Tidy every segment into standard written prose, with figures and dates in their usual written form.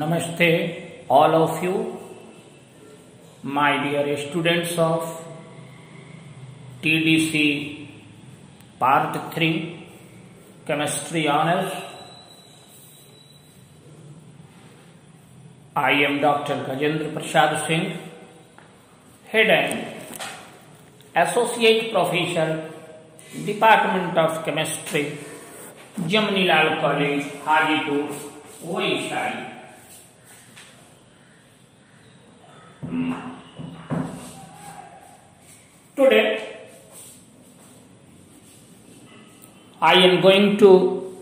Namaste, all of you, my dear students of TDC Part 3 Chemistry Honors. I am Dr. Gajendra Prasad Singh, Head and Associate Professor, Department of Chemistry, Jamni Lal College, Hajipur, Odisha. Today, I am going to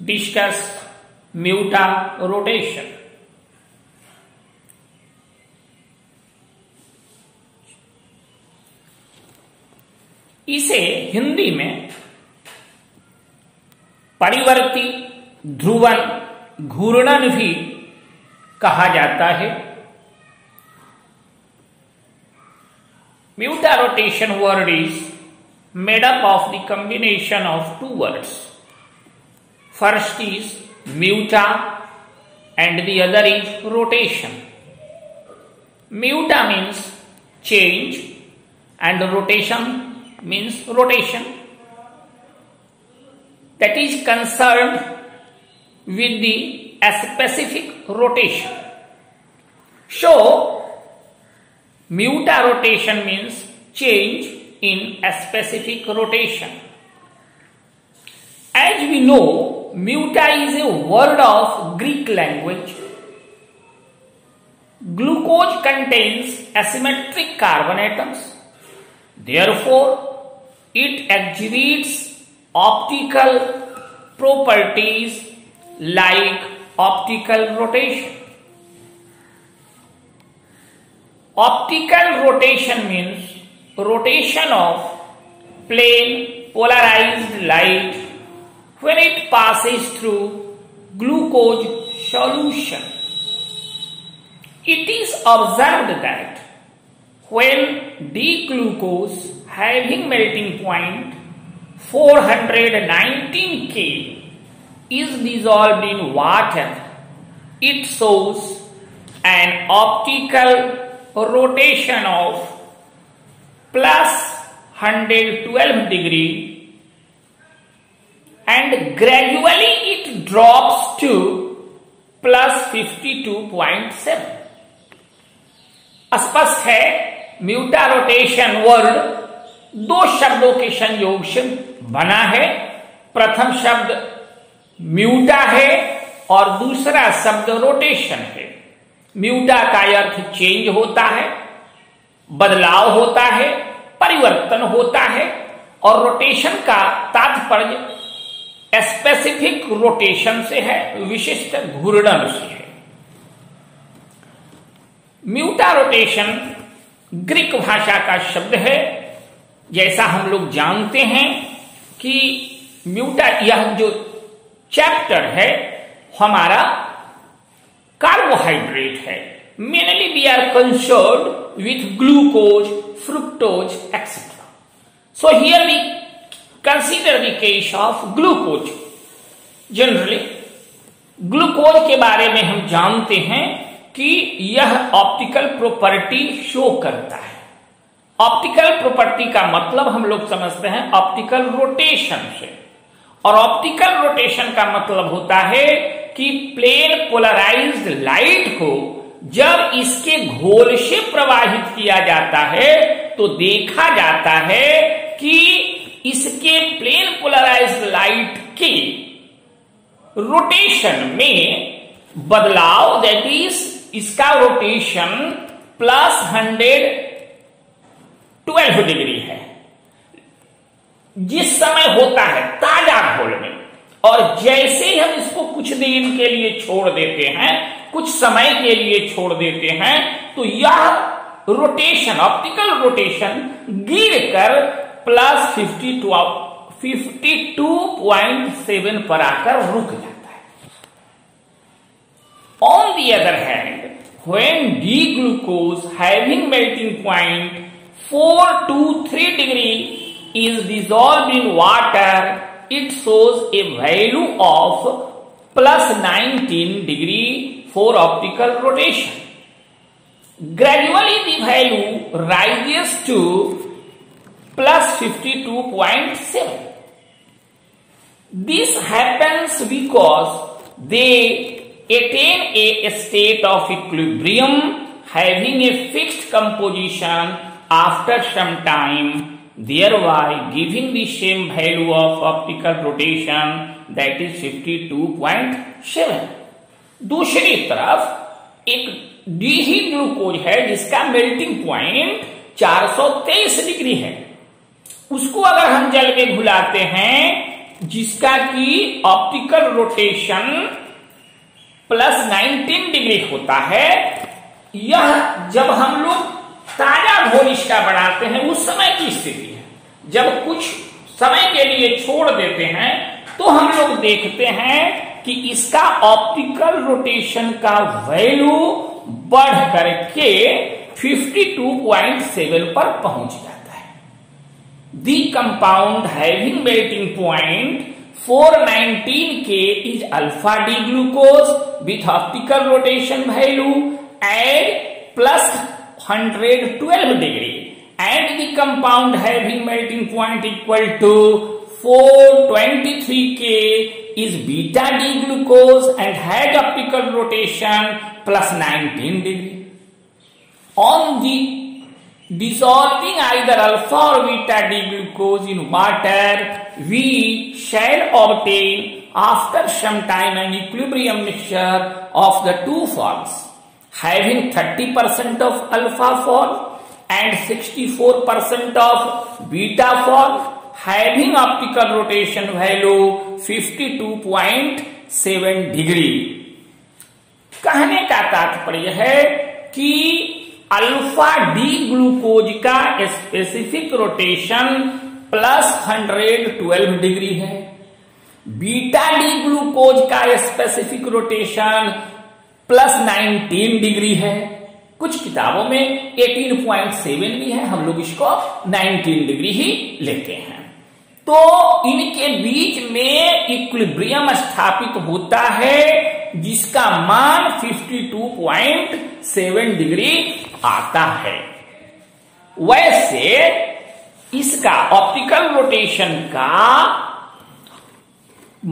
discuss mutarotation. इसे हिंदी में परिवर्ती ध्रुवन घूर्णन भी कहा जाता है। Mutarotation word is made up of the combination of two words. First is muta and the other is rotation. Muta means change and rotation means rotation. That is concerned with the specific rotation. So, mutarotation means change in a specific rotation. As we know, muta is a word of Greek language. Glucose contains asymmetric carbon atoms. Therefore, it exhibits optical properties like optical rotation. Optical rotation means rotation of plane polarized light when it passes through glucose solution. It is observed that when D-glucose having melting point 419 K is dissolved in water, it shows an optical rotation of plus 112 degree and gradually it drops to plus 52.7. स्पष्ट है म्यूटा rotation word दो शब्दों के संयोग से बना है। प्रथम शब्द म्यूटा है और दूसरा शब्द रोटेशन है। म्यूटा का अर्थ चेंज होता है, बदलाव होता है, परिवर्तन होता है और रोटेशन का तात्पर्य स्पेसिफिक रोटेशन से है, विशिष्ट घूर्णन से है। म्यूटा रोटेशन ग्रीक भाषा का शब्द है। जैसा हम लोग जानते हैं कि म्यूटा यह जो चैप्टर है हमारा कार्बोहाइड्रेट है। Mainly we are concerned with glucose, fructose etcetera. So here we consider the case of glucose. Generally glucose के बारे में हम जानते हैं कि यह ऑप्टिकल प्रॉपर्टी शो करता है। ऑप्टिकल प्रॉपर्टी का मतलब हम लोग समझते हैं ऑप्टिकल रोटेशन से, और ऑप्टिकल रोटेशन का मतलब होता है कि प्लेन पोलराइज्ड लाइट को जब इसके घोल से प्रवाहित किया जाता है तो देखा जाता है कि इसके प्लेन पोलराइज्ड लाइट के रोटेशन में बदलाव, दैट इज इसका रोटेशन प्लस 112 डिग्री है जिस समय होता है ताजा घोल में, और जैसे ही हम इसको कुछ दिन के लिए छोड़ देते हैं, कुछ समय के लिए छोड़ देते हैं, तो यह रोटेशन, ऑप्टिकल रोटेशन गिरकर प्लस 52.7 पर आकर रुक जाता है। On the other hand, when D-glucose having melting point 423 degree is dissolved in water, it shows a value of plus 19 degree for optical rotation. Gradually the value rises to plus 52.7. This happens because they attain a state of equilibrium having a fixed composition after some time, thereby giving the same value of optical rotation, that is 52.7. दूसरी तरफ एक डीही glucose है जिसका melting point 423 degree है, उसको अगर हम जल में घुलाते हैं जिसका की ऑप्टिकल रोटेशन प्लस 19 डिग्री होता है, यह जब हम लोग ताजा घोल इसका बनाते हैं उस समय की स्थिति है। जब कुछ समय के लिए छोड़ देते हैं तो हम लोग देखते हैं कि इसका ऑप्टिकल रोटेशन का वैल्यू बढ़ करके 52.7 पर पहुंच जाता है। The compound having melting point 419 K is alpha D glucose with optical rotation value at plus 112 degree, and the compound having melting point equal to 423 K is beta D glucose and had optical rotation plus 19 degree. On the dissolving either alpha or beta D glucose in water, we shall obtain after some time an equilibrium mixture of the two forms, having 30% of alpha form and 64% of beta form, having optical rotation value 52.7 degree. कहने का तात्पर्य है कि alpha D glucose का specific rotation plus 112 degree है, beta D glucose का specific rotation plus 19 degree है। कुछ किताबों में 18.7 भी है, हम लोग इसको 19 डिग्री ही लेते हैं। तो इनके बीच में इक्विलिब्रियम स्थापित होता है जिसका मान 52.7 डिग्री आता है। वैसे इसका ऑप्टिकल रोटेशन का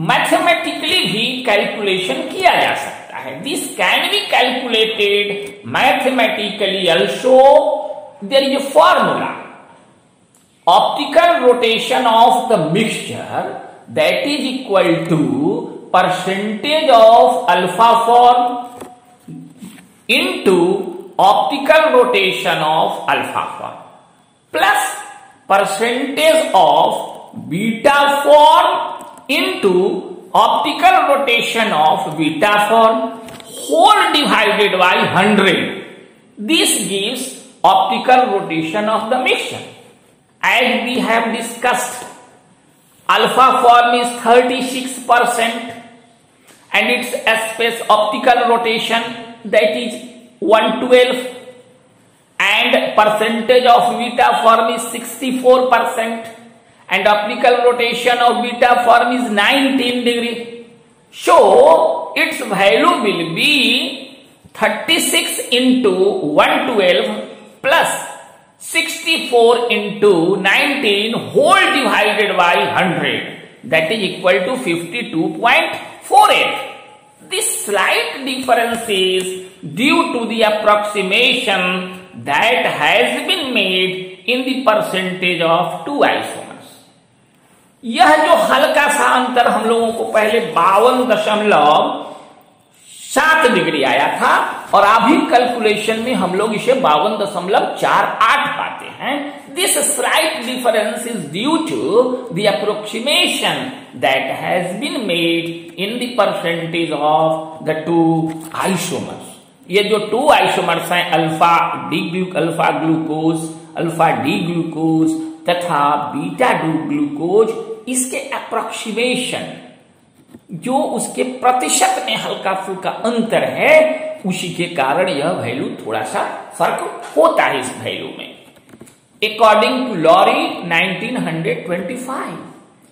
मैथमेटिकली भी कैलकुलेशन किया जा सकता है। This can be calculated mathematically also. There is a formula, optical rotation of the mixture, that is equal to percentage of alpha form into optical rotation of alpha form plus percentage of beta form into optical rotation of beta form whole divided by 100. This gives optical rotation of the mixture. As we have discussed, alpha form is 36% and its space optical rotation, that is 112, and percentage of beta form is 64% and optical rotation of beta form is 19 degree. So its value will be 36 into 112 plus 64 into 19 whole divided by 100, that is equal to 52.48. This slight difference is due to the approximation that has been made in the percentage of two isomers. यह जो हल्का सा अंतर हम लोगों को पहले 52.7 degree आया था और अभी कैलकुलेशन में हम लोग इसे 52.48 पाते हैं। This slight difference is due to the approximation that has been made in the percentage of the two isomers. ये जो टू आइसोमर्स हैं alpha glucose, alpha D glucose तथा बीटा ग्लूकोज, इसके अप्रोक्सीमेशन जो उसके प्रतिशत में हल्का फुल्का अंतर है, उसी के कारण यह वैल्यू थोड़ा सा फर्क होता है इस वैल्यू में। According to Lowry 1925,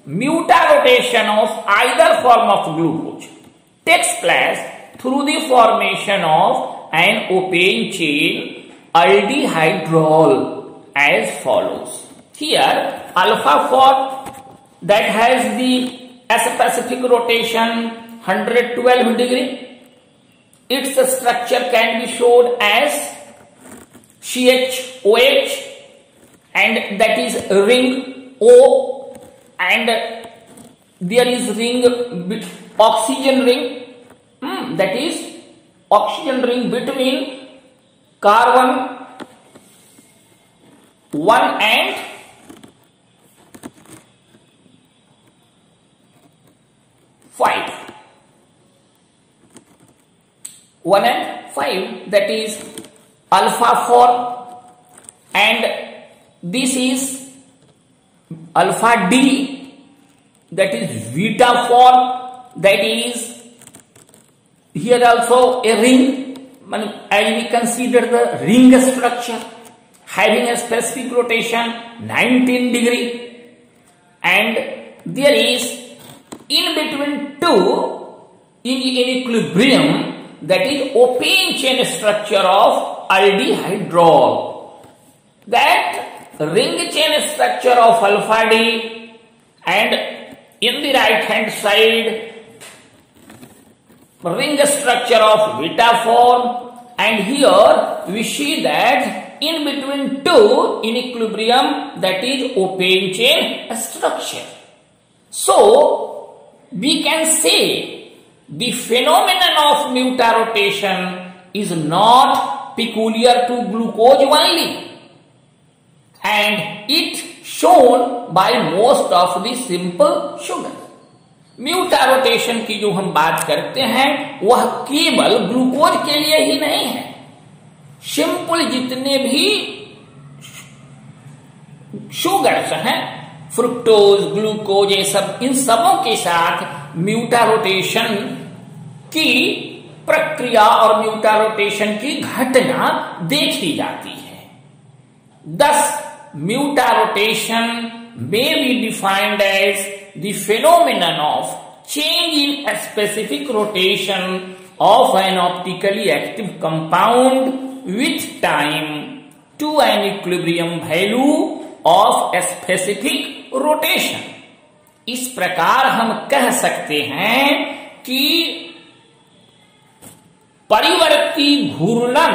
mutarotation of either form of glucose takes place through the formation of an opaque chain aldehydrol as follows. Here alpha 4 that has the specific rotation 112 degree. Its structure can be shown as CHOH, and that is ring O, and there is ring oxygen ring, that is oxygen ring between carbon 1 and 5. 1 and 5, that is alpha 4, and this is alpha D, that is beta 4, that is here also a ring, as we consider the ring structure having a specific rotation 19 degree, and there is in between two in equilibrium, that is opaque chain structure of aldehydrol. That ring chain structure of alpha D, and in the right hand side ring structure of beta 4, and here we see that in between two in equilibrium, that is opaque chain structure. So we can say the phenomenon of mutarotation is not peculiar to glucose only, and it shown by most of the simple sugar. म्यूटारोटेशन की जो हम बात करते हैं वह केवल glucose के लिए ही नहीं है, सिंपल जितने भी शुगर्स हैं, फ्रुक्टोज, ग्लूकोज, ये सब, इन सबों के साथ म्यूटारोटेशन की प्रक्रिया और म्यूटारोटेशन की घटना देखी जाती है. Thus, mutation may be defined as the phenomenon of change in a specific rotation of an optically active compound with time to an equilibrium value of a specific rotation. इस प्रकार हम कह सकते हैं कि परिवर्ती घूर्णन,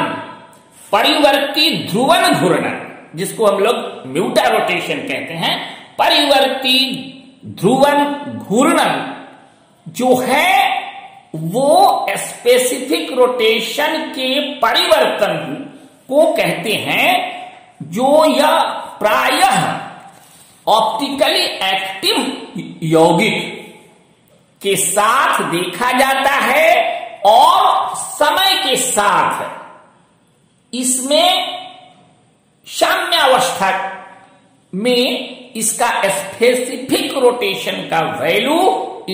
परिवर्ती ध्रुवण घूर्णन, जिसको हम लोग म्यूटारोटेशन कहते हैं, परिवर्ती ध्रुवण घूर्णन जो है वो स्पेसिफिक रोटेशन के परिवर्तन को कहते हैं, जो यह प्रायः ऑप्टिकली एक्टिव यौगिक के साथ देखा जाता है और समय के साथ इसमें साम्यावस्था में इसका स्पेसिफिक रोटेशन का वैल्यू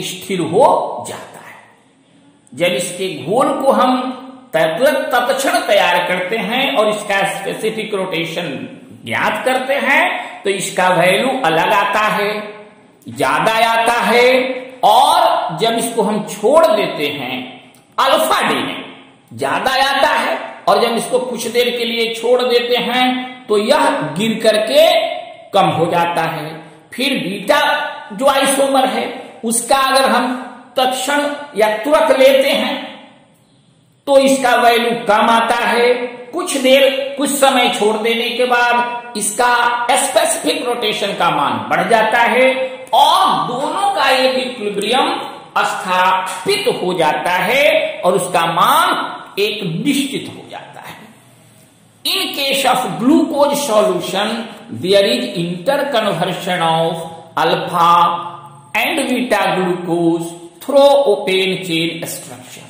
स्थिर हो जाता है. जब इसके घोल को हम तत्क्षण तैयार करते हैं और इसका स्पेसिफिक रोटेशन ज्ञात करते हैं तो इसका वैल्यू अलग आता है, ज्यादा आता है, और जब इसको हम छोड़ देते हैं अल्फा डी में ज्यादा आता है, और जब इसको कुछ देर के लिए छोड़ देते हैं तो यह गिर करके कम हो जाता है. फिर बीटा जो आइसोमर है उसका अगर हम तत्क्षण या तुरंत लेते हैं तो इसका वैल्यू कम आता है, कुछ समय छोड़ देने के बाद इसका स्पेसिफिक रोटेशन का मान बढ़ जाता है और दोनों का एक इक्विलिब्रियम स्थापित हो जाता है और उसका मान एक निश्चित हो जाता है. In case of glucose solution, there is interconversion of alpha and beta glucose through opaque chain structure.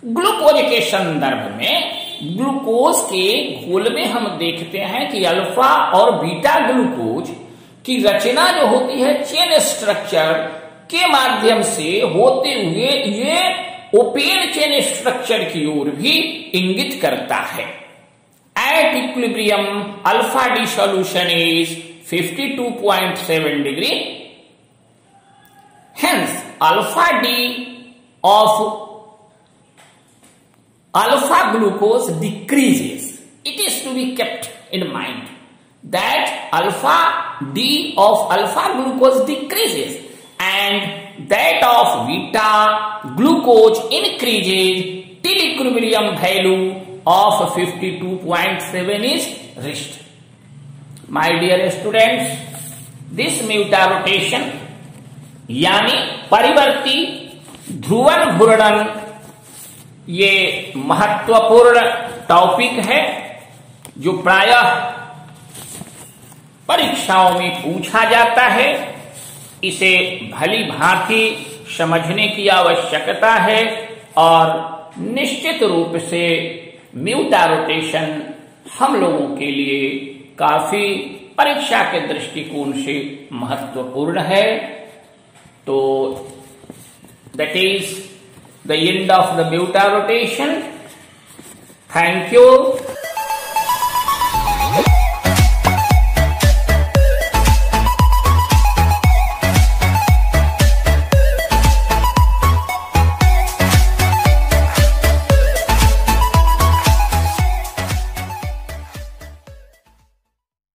Glucose के संदर्भ में ग्लूकोज के घोल में हम देखते हैं कि अल्फा और बीटा ग्लूकोज की रचना जो होती है चेन स्ट्रक्चर के माध्यम से होते हुए ये ओपेन चेन स्ट्रक्चर की ओर भी इंगित करता है. At equilibrium, alpha D solution is 52.7 degree. Hence, alpha D of alpha glucose decreases. It is to be kept in mind that alpha D of alpha glucose decreases and that of beta glucose increases till equilibrium value of 52.7 is reached. My dear students, this mutarotation यानी परिवर्ती ध्रुवन घूर्णन ये महत्वपूर्ण topic है जो प्रायः परीक्षाओं में पूछा जाता है। इसे भली भांति समझने की आवश्यकता है और निश्चित रूप से म्यूटारोटेशन हम लोगों के लिए काफी परीक्षा के दृष्टिकोण से महत्वपूर्ण है। तो that is the end of the mutarotation. Thank you.